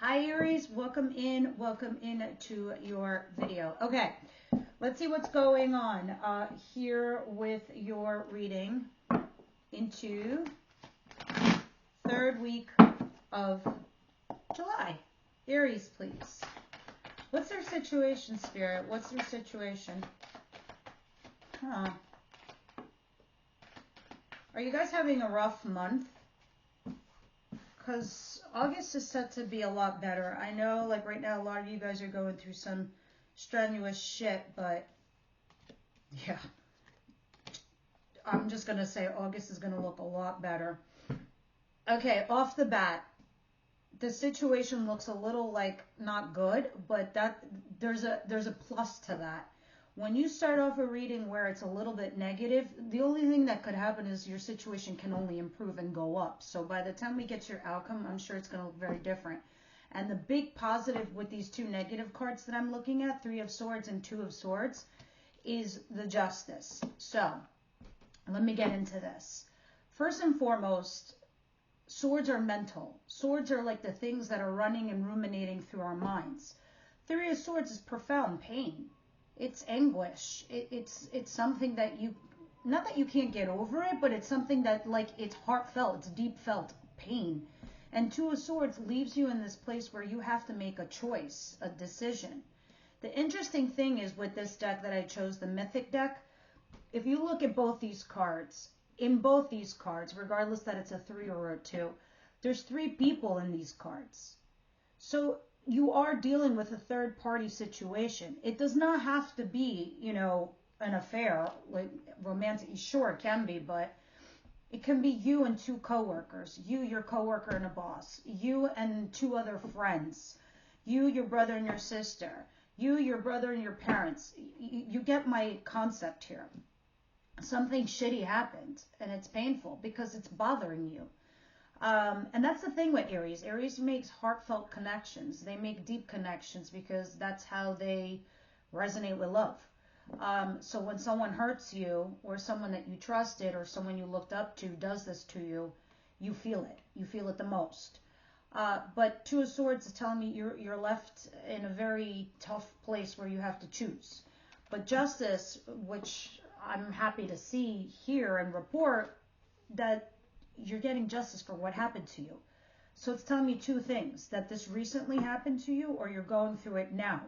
Hi Aries, welcome in to your video. Okay, let's see what's going on here with your reading into third week of July. Aries, please. What's their situation, Spirit? What's their situation? Are you guys having a rough month? Because August is set to be a lot better. I know, like right now, a lot of you guys are going through some strenuous shit, but yeah. I'm just going to say August is going to look a lot better. Okay, off the bat, the situation looks a little like not good, but there's a plus to that. When you start off a reading where it's a little bit negative, the only thing that could happen is your situation can only improve and go up. So by the time we get to your outcome, I'm sure it's going to look very different. And the big positive with these two negative cards that I'm looking at, 3 of Swords and 2 of Swords, is the Justice. So let me get into this. First and foremost, swords are mental. Swords are like the things that are running and ruminating through our minds. 3 of Swords is profound pain. It's anguish. It's something that you, not that you can't get over it, but it's something that like it's heartfelt, it's deep felt pain. And 2 of Swords leaves you in this place where you have to make a choice, a decision. The interesting thing is with this deck that I chose, the Mythic deck, if you look at both these cards, in both these cards, regardless that it's a 3 or a 2, there's 3 people in these cards. So you are dealing with a third party situation. It does not have to be, you know, an affair, like romantic. Sure, it can be, but it can be you and 2 coworkers, you, your coworker and a boss, you and 2 other friends, you, your brother and your sister, you, your brother and your parents. You get my concept here. Something shitty happened and it's painful because it's bothering you. And that's the thing with Aries. Aries makes heartfelt connections. They make deep connections because that's how they resonate with love. So when someone hurts you, or someone that you trusted, or someone you looked up to does this to you, you feel it. You feel it the most. But 2 of Swords is telling me you're left in a very tough place where you have to choose. But Justice, which I'm happy to see here and report, that you're getting justice for what happened to you. So it's telling me 2 things, that this recently happened to you or you're going through it now,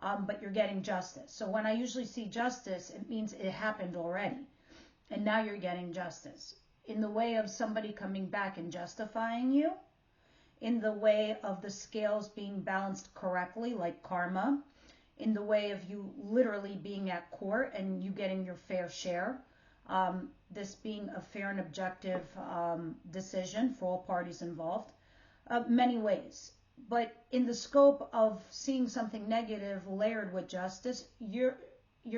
but you're getting justice. So when I usually see justice, it means it happened already and now you're getting justice in the way of somebody coming back and justifying you, in the way of the scales being balanced correctly, like karma, in the way of you literally being at court and you getting your fair share. This being a fair and objective decision for all parties involved, many ways. But in the scope of seeing something negative layered with justice, you're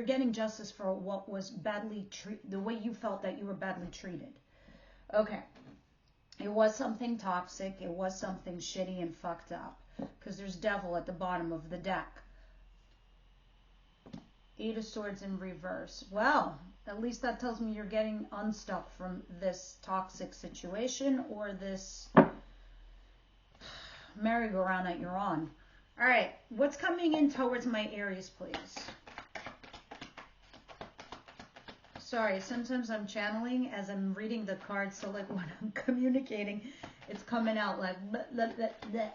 getting justice for what was badly treated, the way you felt that you were badly treated. Okay, it was something toxic, it was something shitty and fucked up, because there's devil at the bottom of the deck. 8 of Swords in reverse. Well, at least that tells me you're getting unstuck from this toxic situation or this merry-go-round that you're on. All right, what's coming in towards my Aries, please? Sorry, sometimes I'm channeling as I'm reading the cards, so like when I'm communicating, it's coming out like bleh, bleh, bleh, bleh.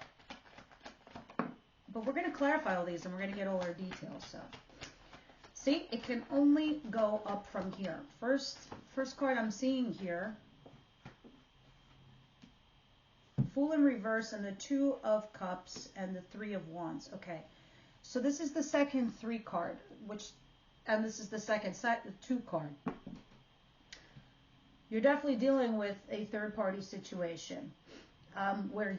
But we're going to clarify all these and we're going to get all our details, so. See, it can only go up from here. First card I'm seeing here, Fool in reverse and the 2 of Cups and the 3 of Wands. Okay, so this is the second 3 card, and this is the second 2 card. You're definitely dealing with a third party situation where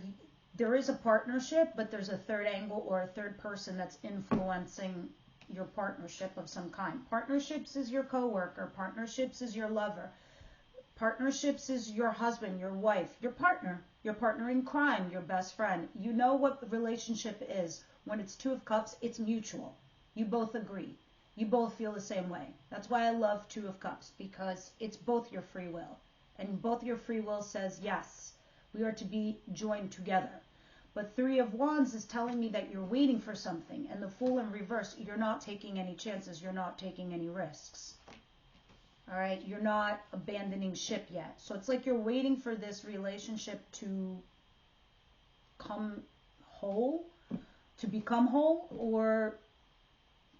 there is a partnership, but there's a third angle or a third person that's influencing your partnership of some kind. Partnerships is your coworker, partnerships is your lover, partnerships is your husband, your wife, your partner in crime, your best friend. You know what the relationship is. When it's 2 of Cups, it's mutual. You both agree. You both feel the same way. That's why I love 2 of Cups, because it's both your free will. And both your free will says, yes, we are to be joined together. But Three of Wands is telling me that you're waiting for something. And the Fool in reverse, you're not taking any chances. You're not taking any risks. All right, you're not abandoning ship yet. So it's like you're waiting for this relationship to come whole, to become whole, or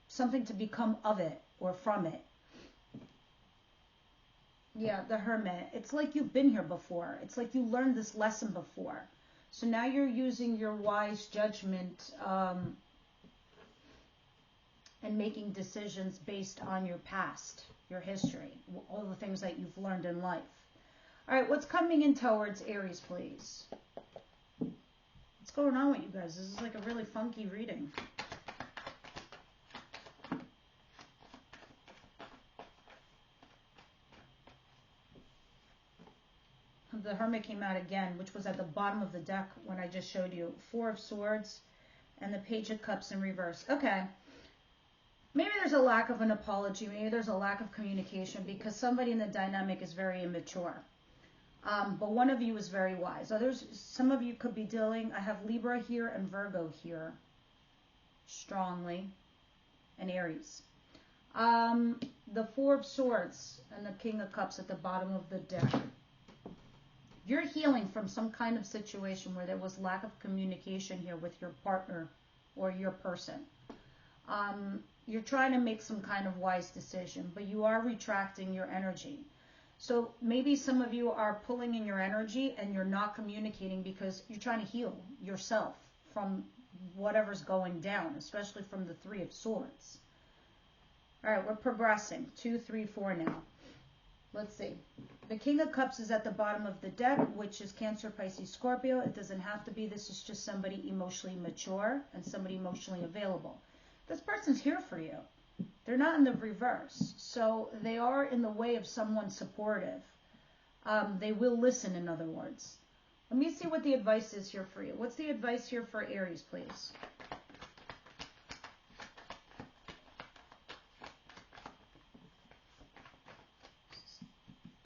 something to become of it or from it. Yeah, the Hermit. It's like you've been here before. It's like you learned this lesson before. So now you're using your wise judgment and making decisions based on your past, your history, all the things that you've learned in life. All right, what's coming in towards Aries, please? What's going on with you guys? This is like a really funky reading. The Hermit came out again, which was at the bottom of the deck when I just showed you. Four of Swords and the Page of Cups in reverse. Okay. Maybe there's a lack of an apology. Maybe there's a lack of communication because somebody in the dynamic is very immature. But one of you is very wise. Others, some of you could be dealing, I have Libra here and Virgo here strongly, and Aries. The Four of Swords and the King of Cups at the bottom of the deck. You're healing from some kind of situation where there was lack of communication here with your partner or your person. You're trying to make some kind of wise decision, but you are retracting your energy. So maybe some of you are pulling in your energy and you're not communicating because you're trying to heal yourself from whatever's going down, especially from the Three of Swords. All right, we're progressing. 2, 3, 4 now. Let's see. The King of Cups is at the bottom of the deck, which is Cancer, Pisces, Scorpio. It doesn't have to be. This is just somebody emotionally mature and somebody emotionally available. This person's here for you. They're not in the reverse. So they are in the way of someone supportive. They will listen, in other words. Let me see what the advice is here for you. What's the advice here for Aries, please?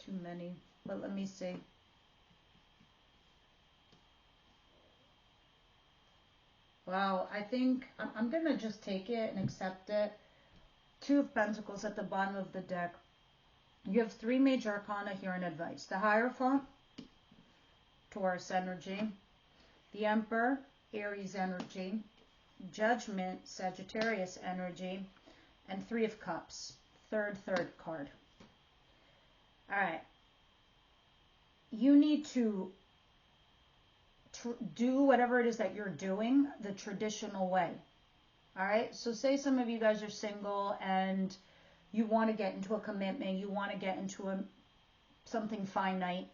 Too many, but let me see. Wow, I think I'm going to just take it and accept it. Two of Pentacles at the bottom of the deck. You have 3 major arcana here in advice. The Hierophant, Taurus energy. The Emperor, Aries energy. Judgment, Sagittarius energy. And 3 of Cups, third card. All right. You need to do whatever it is that you're doing the traditional way. All right. So say some of you guys are single and you want to get into a commitment. You want to get into something finite,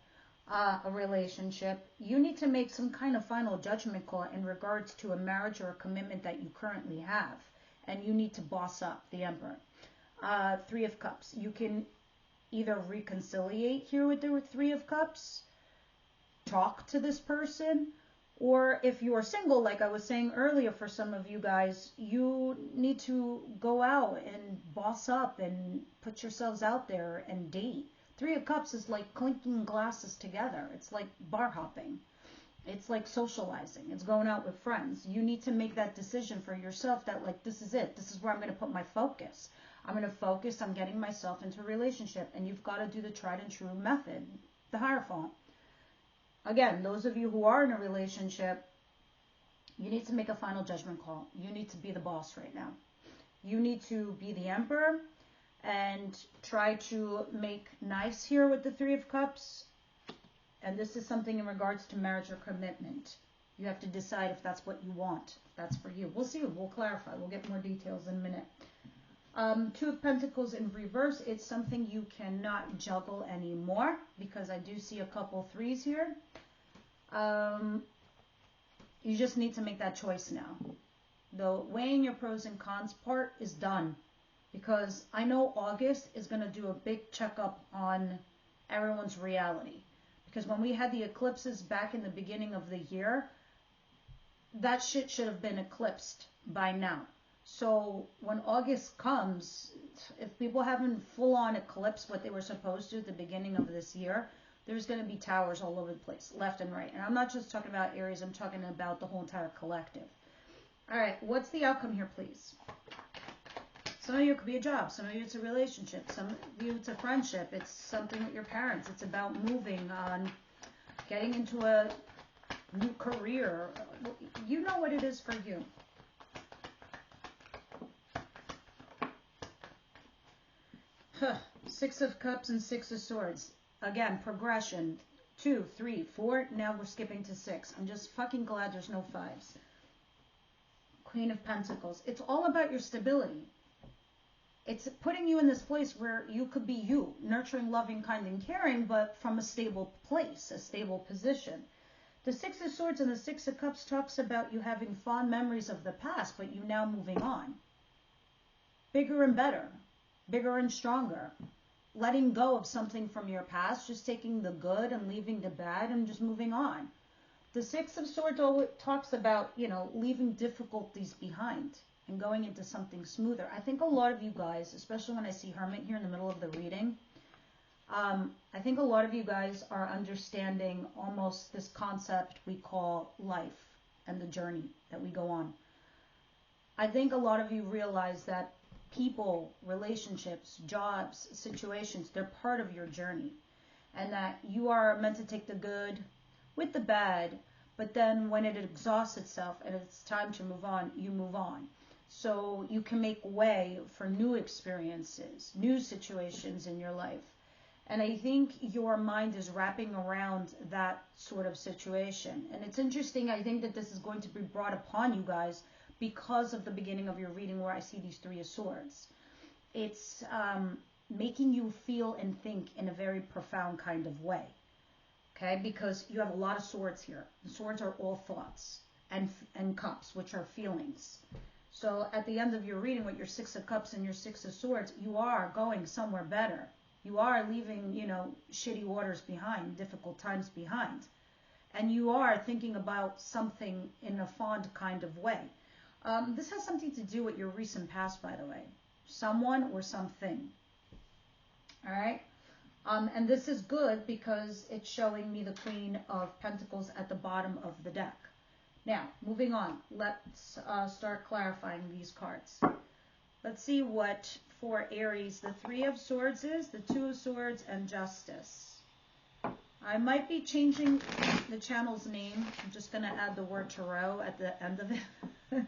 a relationship. You need to make some kind of final judgment call in regards to a marriage or a commitment that you currently have. And you need to boss up, the Emperor. 3 of Cups. You can either reconciliate here with the 3 of Cups, talk to this person, or if you are single, like I was saying earlier for some of you guys, you need to go out and boss up and put yourselves out there and date. 3 of Cups is like clinking glasses together. It's like bar hopping. It's like socializing. It's going out with friends. You need to make that decision for yourself that, like, this is it. This is where I'm going to put my focus. I'm going to focus on getting myself into a relationship. And you've got to do the tried and true method, the Hierophant. Again, those of you who are in a relationship, you need to make a final judgment call. You need to be the boss right now. You need to be the Emperor and try to make nice here with the 3 of Cups. And this is something in regards to marriage or commitment. You have to decide if that's what you want. If that's for you. We'll see. We'll clarify. We'll get more details in a minute. 2 of Pentacles in reverse. It's something you cannot juggle anymore because I do see a couple 3s here. You just need to make that choice now. The weighing your pros and cons part is done because I know August is going to do a big checkup on everyone's reality. Because when we had the eclipses back in the beginning of the year, that shit should have been eclipsed by now. So when August comes, if people haven't full-on eclipsed what they were supposed to at the beginning of this year, there's going to be towers all over the place, left and right. And I'm not just talking about Aries, I'm talking about the whole entire collective. All right, what's the outcome here, please? Some of you it could be a job. Some of you it's a relationship. Some of you it's a friendship. It's something with your parents. It's about moving on, getting into a new career. You know what it is for you. Six of Cups and Six of Swords. Again, progression. 2, 3, 4. Now we're skipping to 6. I'm just fucking glad there's no 5s. Queen of Pentacles. It's all about your stability. It's putting you in this place where you could be you, nurturing, loving, kind, and caring, but from a stable place, a stable position. The Six of Swords and the Six of Cups talks about you having fond memories of the past, but you now moving on. Bigger and better. Bigger and stronger. Letting go of something from your past, just taking the good and leaving the bad and just moving on. The Six of Swords always talks about, you know, leaving difficulties behind and going into something smoother. I think a lot of you guys, especially when I see Hermit here in the middle of the reading, I think a lot of you guys are understanding almost this concept we call life and the journey that we go on. I think a lot of you realize that people, relationships, jobs, situations, they're part of your journey. And that you are meant to take the good with the bad, but then when it exhausts itself and it's time to move on, you move on. So you can make way for new experiences, new situations in your life. And I think your mind is wrapping around that sort of situation. And it's interesting, I think that this is going to be brought upon you guys because of the beginning of your reading where I see these Three of Swords. It's making you feel and think in a very profound kind of way. Okay, because you have a lot of swords here. The swords are all thoughts and cups, which are feelings. So at the end of your reading with your Six of Cups and your Six of Swords, you are going somewhere better. You are leaving, you know, shitty waters behind, difficult times behind. And you are thinking about something in a fond kind of way. This has something to do with your recent past, by the way. Someone or something. All right? And this is good because it's showing me the Queen of Pentacles at the bottom of the deck. Now, moving on. Let's start clarifying these cards. Let's see what for Aries the Three of Swords is, the Two of Swords, and Justice. I might be changing the channel's name. I'm just going to add the word tarot at the end of it.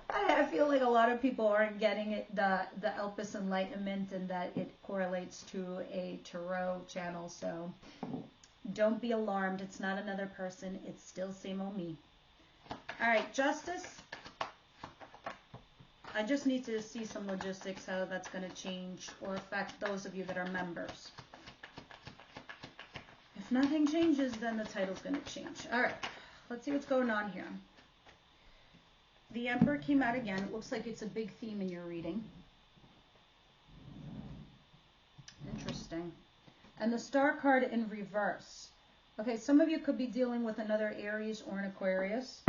I feel like a lot of people aren't getting it, the Elpis Enlightenment, and that it correlates to a tarot channel. So don't be alarmed. It's not another person. It's still same old me. All right, Justice. I just need to see some logistics, how that's going to change or affect those of you that are members. If nothing changes, then the title's going to change. All right, let's see what's going on here. The Emperor came out again. It looks like it's a big theme in your reading. Interesting. And the Star card in reverse. Okay, some of you could be dealing with another Aries or an Aquarius.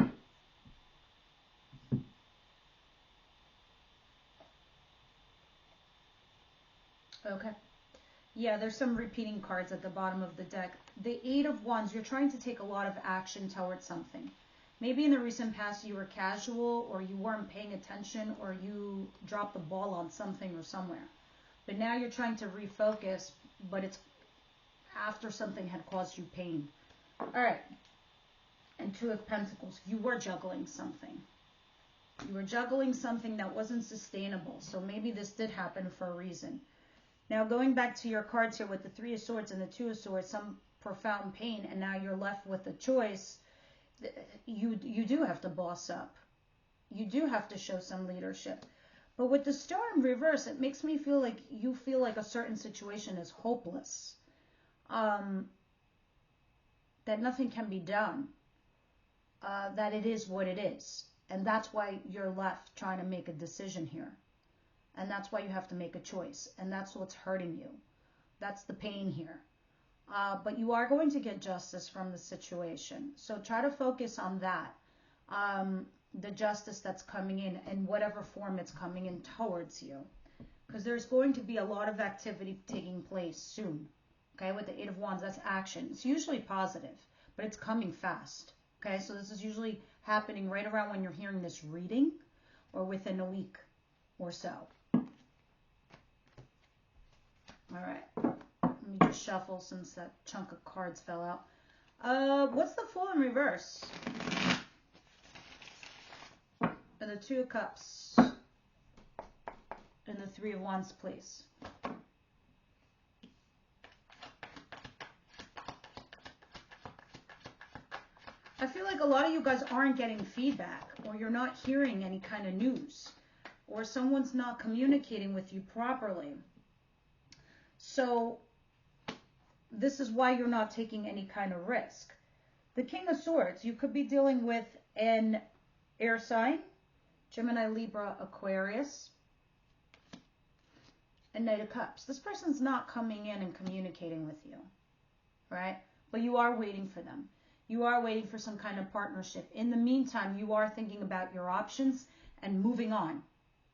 Okay. Yeah, there's some repeating cards at the bottom of the deck. The Eight of Wands, you're trying to take a lot of action towards something. Maybe in the recent past you were casual, or you weren't paying attention, or you dropped the ball on something or somewhere. But now you're trying to refocus, but it's after something had caused you pain. All right. And Two of Pentacles, you were juggling something. You were juggling something that wasn't sustainable. So maybe this did happen for a reason. Now going back to your cards here with the Three of Swords and the Two of Swords, some profound pain, and now you're left with a choice. You do have to boss up. You do have to show some leadership. But with the Star in reverse, it makes me feel like you feel like a certain situation is hopeless. That nothing can be done. That it is what it is. And that's why you're left trying to make a decision here. And that's why you have to make a choice. And that's what's hurting you. That's the pain here. But you are going to get justice from the situation. So try to focus on that. The justice that's coming in whatever form it's coming in towards you. Because there's going to be a lot of activity taking place soon. Okay, with the Eight of Wands, that's action. It's usually positive, but it's coming fast. Okay, so this is usually happening right around when you're hearing this reading or within a week or so. All right, let me just shuffle since that chunk of cards fell out. What's the Fool in reverse? And the Two of Cups. And the Three of Wands, please. I feel like a lot of you guys aren't getting feedback, or you're not hearing any kind of news, or someone's not communicating with you properly. So this is why you're not taking any kind of risk. The King of Swords, you could be dealing with an air sign, Gemini, Libra, Aquarius, and Knight of Cups. This person's not coming in and communicating with you, right? But you are waiting for them. You are waiting for some kind of partnership. In the meantime, you are thinking about your options and moving on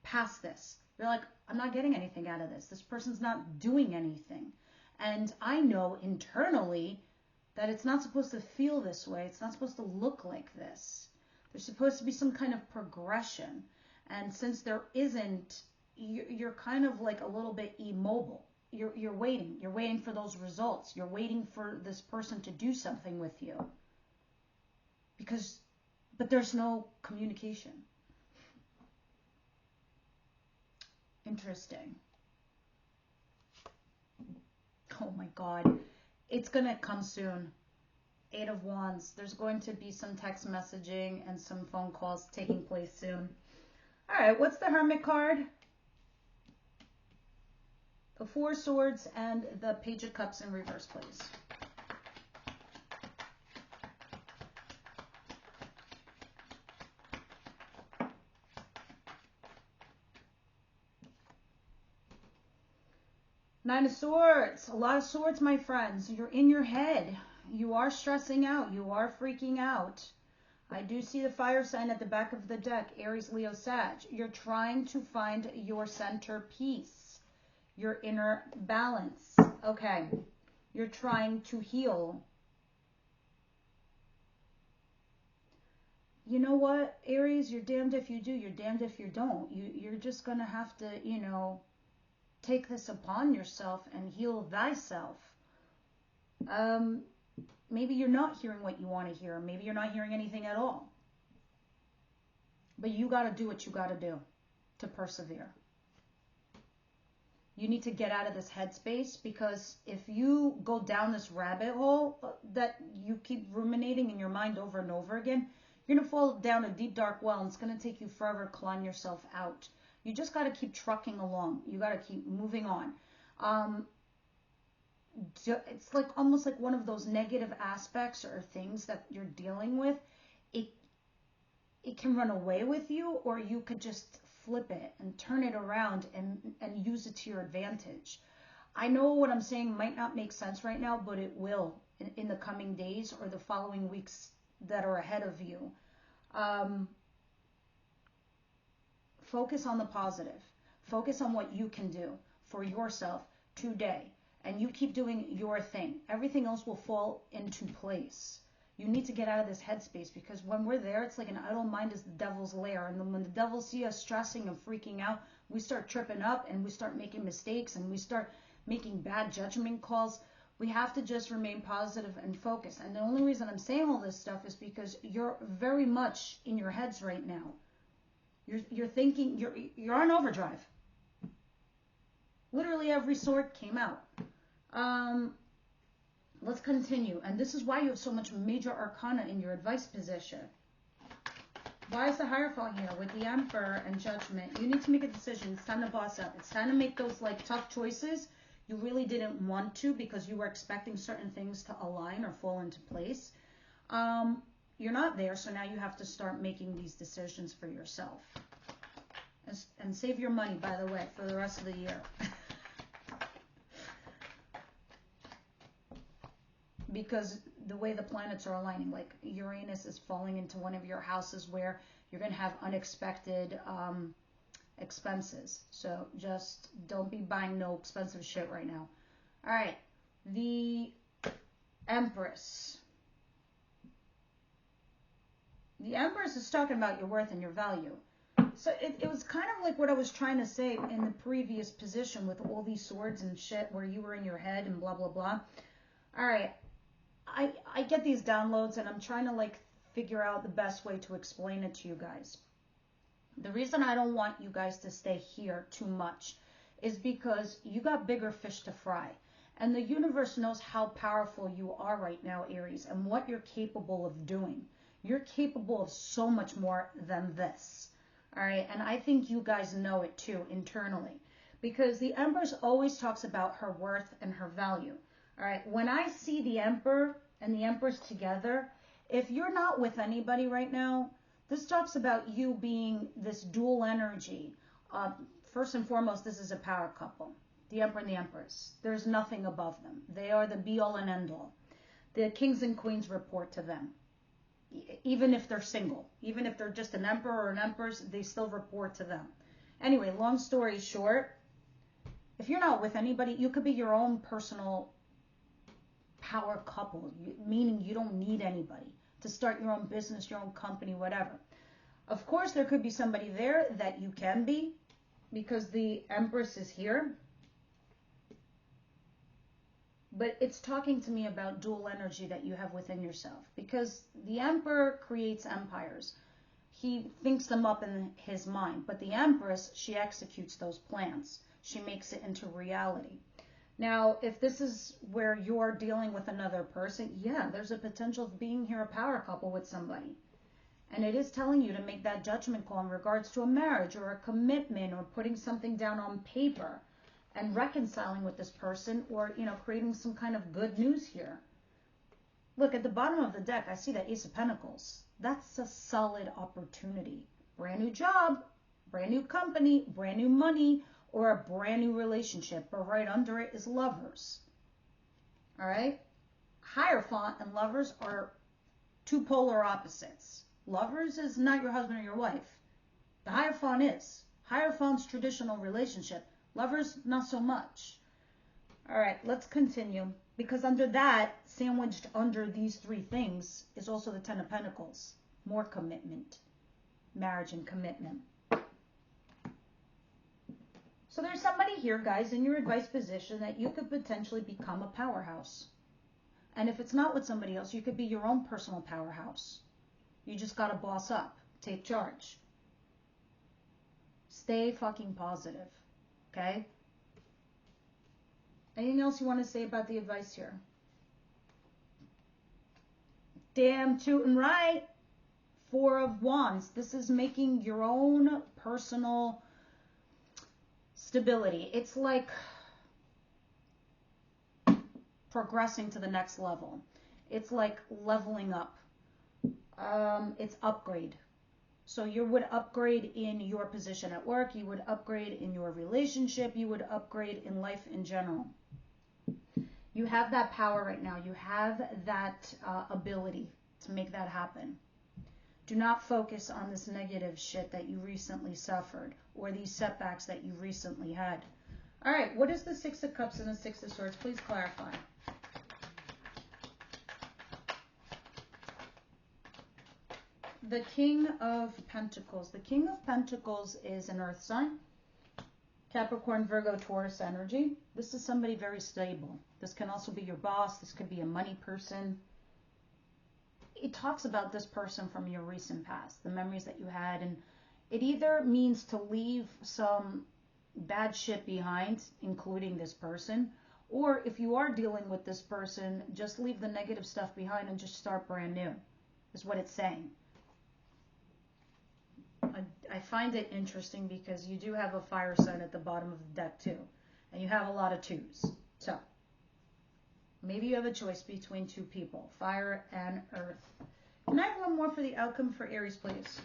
past this. You're like, I'm not getting anything out of this. This person's not doing anything. And I know internally that it's not supposed to feel this way. It's not supposed to look like this. There's supposed to be some kind of progression. And since there isn't, you're kind of like a little bit immobile. You're waiting. You're waiting for those results. You're waiting for this person to do something with you. But there's no communication. Interesting. Oh my God. It's going to come soon. Eight of Wands. There's going to be some text messaging and some phone calls taking place soon. All right, what's the Hermit card? The Four of Swords and the Page of Cups in reverse, please. Nine of Swords. A lot of swords, my friends. You're in your head. You are stressing out. You are freaking out. I do see the fire sign at the back of the deck. Aries, Leo, Sag. You're trying to find your center peace. Your inner balance. Okay. You're trying to heal. You know what, Aries? You're damned if you do. You're damned if you don't. You're just going to have to, take this upon yourself and heal thyself. Maybe you're not hearing what you want to hear. Maybe you're not hearing anything at all. But you got to do what you got to do to persevere. You need to get out of this headspace, because if you go down this rabbit hole that you keep ruminating in your mind over and over again, you're going to fall down a deep, dark well, and it's going to take you forever to climb yourself out. You just got to keep trucking along. You got to keep moving on. It's like almost like one of those negative aspects or things that you're dealing with. It can run away with you, or you could just flip it and turn it around and use it to your advantage. I know what I'm saying might not make sense right now, but it will in the coming days or the following weeks that are ahead of you. Focus on the positive. Focus on what you can do for yourself today. And you keep doing your thing. Everything else will fall into place. You need to get out of this headspace, because when we're there, it's like an idle mind is the devil's lair. And then when the devil sees us stressing and freaking out, we start tripping up and we start making mistakes and we start making bad judgment calls. We have to just remain positive and focused. And the only reason I'm saying all this stuff is because you're very much in your heads right now. You're thinking, you're on overdrive. Literally every sword came out. Let's continue. And this is why you have so much major arcana in your advice position. Why is the Hierophant here with the Emperor and Judgment? You need to make a decision. It's time to boss up. It's time to make those tough choices you really didn't want to, because you were expecting certain things to align or fall into place. You're not there, so now you have to start making these decisions for yourself. And save your money, by the way, for the rest of the year. Because the way the planets are aligning, like Uranus is falling into one of your houses where you're going to have unexpected expenses. So just don't be buying no expensive shit right now. All right. The Empress. The Empress is talking about your worth and your value. So it was kind of like what I was trying to say in the previous position with all these swords and shit where you were in your head and blah, blah, blah. All right. I get these downloads and I'm trying to like figure out the best way to explain it to you guys. The reason I don't want you guys to stay here too much is because you got bigger fish to fry. And the universe knows how powerful you are right now, Aries, and what you're capable of doing. You're capable of so much more than this. All right. And I think you guys know it too internally, because the Empress always talks about her worth and her value. All right. When I see the Emperor and the Empress together, if you're not with anybody right now, this talks about you being this dual energy. First and foremost, this is a power couple. The Emperor and the Empress. There's nothing above them. They are the be-all and end-all. The kings and queens report to them. Even if they're single, even if they're just an emperor or an empress, they still report to them. Anyway, long story short, if you're not with anybody, you could be your own personal power couple, meaning you don't need anybody to start your own business, your own company, whatever. Of course, there could be somebody there that you can be, because the Empress is here. But it's talking to me about dual energy that you have within yourself, because the Emperor creates empires. He thinks them up in his mind. But the Empress, she executes those plans. She makes it into reality. Now, if this is where you're dealing with another person, yeah, there's a potential of being here a power couple with somebody. And it is telling you to make that judgment call in regards to a marriage or a commitment or putting something down on paper and reconciling with this person, or, you know, creating some kind of good news here. Look, at the bottom of the deck, I see that Ace of Pentacles. That's a solid opportunity. Brand new job, brand new company, brand new money, or a brand new relationship. But right under it is Lovers. All right? Hierophant and Lovers are two polar opposites. Lovers is not your husband or your wife. The Hierophant is. Hierophant's traditional relationship. Lovers, not so much. All right, let's continue. Because under that, sandwiched under these three things, is also the Ten of Pentacles. More commitment. Marriage and commitment. So there's somebody here, guys, in your advice position that you could potentially become a powerhouse. And if it's not with somebody else, you could be your own personal powerhouse. You just got to boss up. Take charge. Stay fucking positive. Okay? Anything else you want to say about the advice here? Damn tootin' right. Four of Wands. This is making your own personal stability. It's like progressing to the next level. It's like leveling up. It's upgrade. So you would upgrade in your position at work, you would upgrade in your relationship, you would upgrade in life in general. You have that power right now. You have that ability to make that happen. Do not focus on this negative shit that you recently suffered or these setbacks that you recently had. All right, what is the Six of Cups and the Six of Swords? Please clarify. The King of Pentacles. The King of Pentacles is an earth sign. Capricorn, Virgo, Taurus energy. This is somebody very stable. This can also be your boss. This could be a money person. It talks about this person from your recent past, the memories that you had. And it either means to leave some bad shit behind, including this person, or if you are dealing with this person, just leave the negative stuff behind and just start brand new, is what it's saying. I find it interesting because you do have a fire sign at the bottom of the deck too. And you have a lot of twos. So, maybe you have a choice between two people, fire and earth. Can I have one more for the outcome for Aries, please?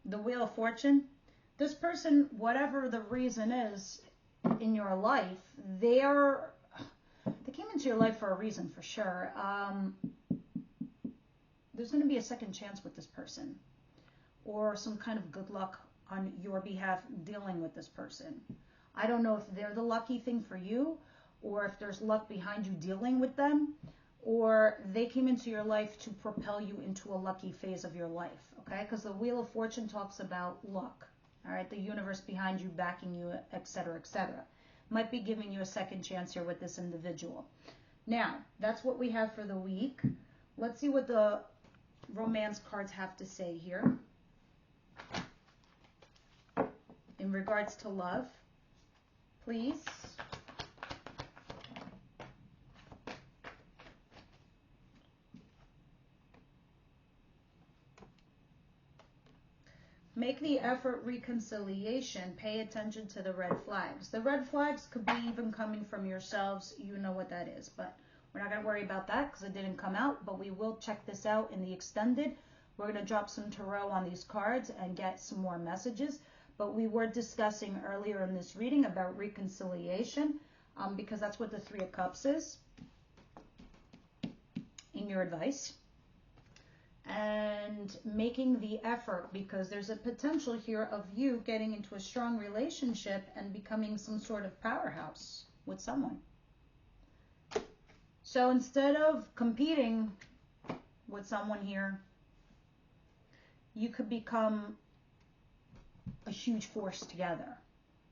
The Wheel of Fortune. This person, whatever the reason is in your life, they came into your life for a reason, for sure. There's going to be a second chance with this person. or some kind of good luck on your behalf dealing with this person. I don't know if they're the lucky thing for you, or if there's luck behind you dealing with them, or they came into your life to propel you into a lucky phase of your life, okay? Because the Wheel of Fortune talks about luck, all right? The universe behind you, backing you, etc., etc. Might be giving you a second chance here with this individual. Now, that's what we have for the week. Let's see what the romance cards have to say here in regards to love, please. Make the effort, reconciliation. Pay attention to the red flags. The red flags could be even coming from yourselves. You know what that is, but we're not going to worry about that because it didn't come out, but we will check this out in the extended. We're going to drop some tarot on these cards and get some more messages, but we were discussing earlier in this reading about reconciliation because that's what the Three of Cups is in your advice. And making the effort, because there's a potential here of you getting into a strong relationship and becoming some sort of powerhouse with someone. So instead of competing with someone here, you could become a huge force together.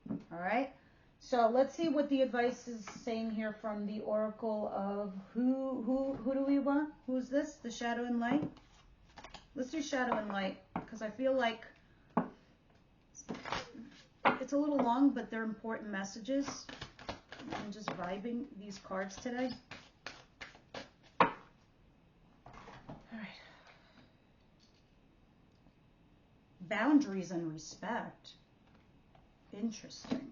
All right? So let's see what the advice is saying here from the Oracle of who do we want? Who's this? The Shadow and Light? Let's do Shadow and Light, because I feel like it's a little long, but they're important messages. I'm just vibing these cards today. All right. Boundaries and respect. Interesting.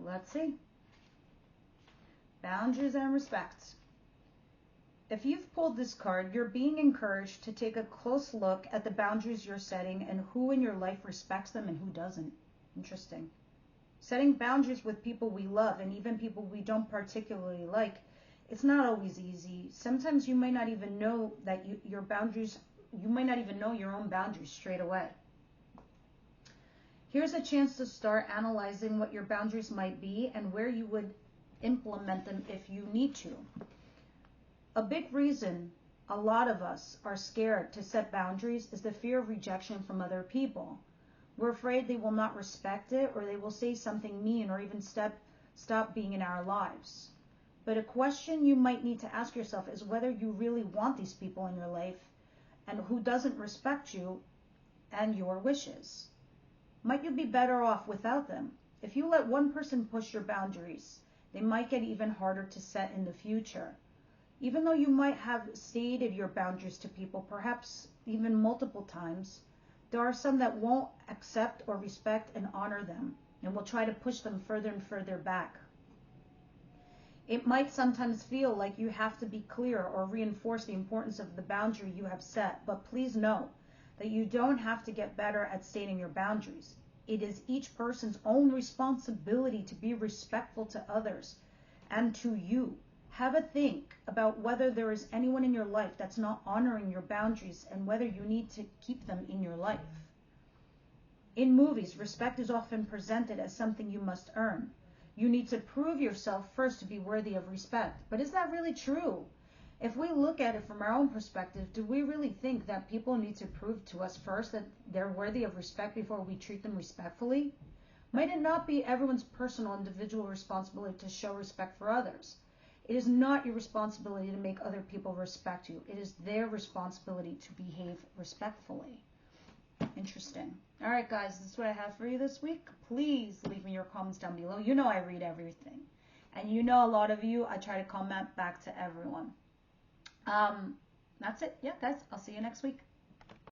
Let's see. Boundaries and respect. If you've pulled this card, you're being encouraged to take a close look at the boundaries you're setting and who in your life respects them and who doesn't. Interesting. Setting boundaries with people we love and even people we don't particularly like, it's not always easy. Sometimes you might not even know that your boundaries, you might not even know your own boundaries straight away. Here's a chance to start analyzing what your boundaries might be and where you would implement them if you need to. A big reason a lot of us are scared to set boundaries is the fear of rejection from other people. We're afraid they will not respect it, or they will say something mean, or even stop being in our lives. But a question you might need to ask yourself is whether you really want these people in your life and who doesn't respect you and your wishes. Might you be better off without them? If you let one person push your boundaries, they might get even harder to set in the future. Even though you might have stated your boundaries to people, perhaps even multiple times, there are some that won't accept or respect and honor them and will try to push them further and further back. It might sometimes feel like you have to be clear or reinforce the importance of the boundary you have set, but please know that you don't have to get better at stating your boundaries. It is each person's own responsibility to be respectful to others and to you. Have a think about whether there is anyone in your life that's not honoring your boundaries and whether you need to keep them in your life. In movies, respect is often presented as something you must earn. You need to prove yourself first to be worthy of respect. But is that really true? If we look at it from our own perspective, do we really think that people need to prove to us first that they're worthy of respect before we treat them respectfully? Might it not be everyone's personal individual responsibility to show respect for others? It is not your responsibility to make other people respect you. It is their responsibility to behave respectfully. Interesting. All right, guys, this is what I have for you this week. Please leave me your comments down below. You know I read everything. And you know a lot of you, I try to comment back to everyone. That's it. Yeah, guys, I'll see you next week.